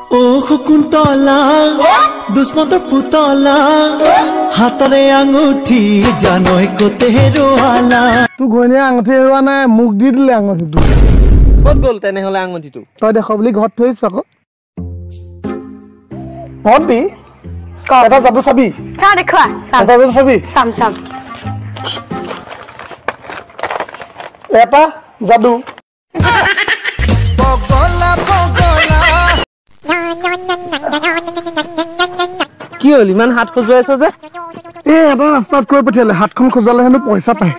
ও শকুন্তলা দুষ্মন্তৰ পুতলা হাতৰে আঙুঠি জানৈ কতে হেৰুৱালা তু ঘৈণীয়ে আঙুঠি হেৰুৱা নাই মোক দি দিলে আঙুঠিটো ক'ত গ'ল তেনেহ'লে আঙুঠিটো তই দেখ বুলি ঘৰত থৈছ আকৌ ভণ্টি এটা যাদু চাবি চা দেখুৱা এটা যাদু চাবি চাম চাম এটা যাদু কি হ'ল ইমান হাত খজুৱাই আছ যে এটা ৰাস্তাত কৈ পঠিয়ালে হাতখন খোজালে হেনো পইচা পায়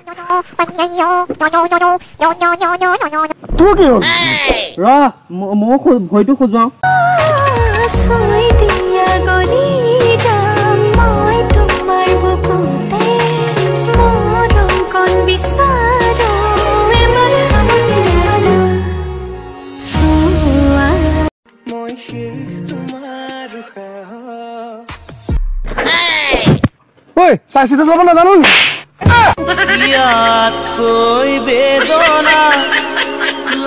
তোৰ কি হ'ল মই ভৰিটো খজুৱাওঁ ঐ চাইছিটো যাব নাজানো নি ইয়াতকৈ বেদনা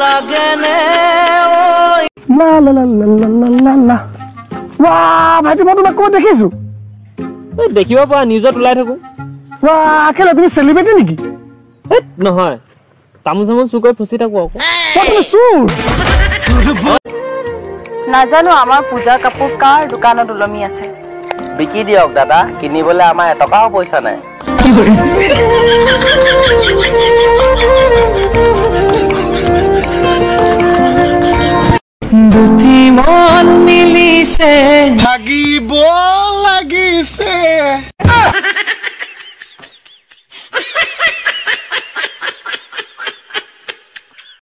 লাগেনে লা লা লা লা লা লা লা ৱা ভাইটি মই তোমাক ক'ত দেখিছো দেখিব পৰা নিউজত ওলাই থাকো ৱা কেলে তুমি চেলিব্ৰিটি নেকি নহয় তামোল চামোল চুৰ কৰি ফচি থাকো আকৌ তুমি চুৰ নাজানো আমাৰ পূজাৰ কাপোৰ কাৰ দোকানত ওলমি আছে বিকি দিয়ক দাদা কিনিবলৈ আমাৰ এটকাও পইচা নাই দুটি মন মিলিছে লাগিব লাগিছে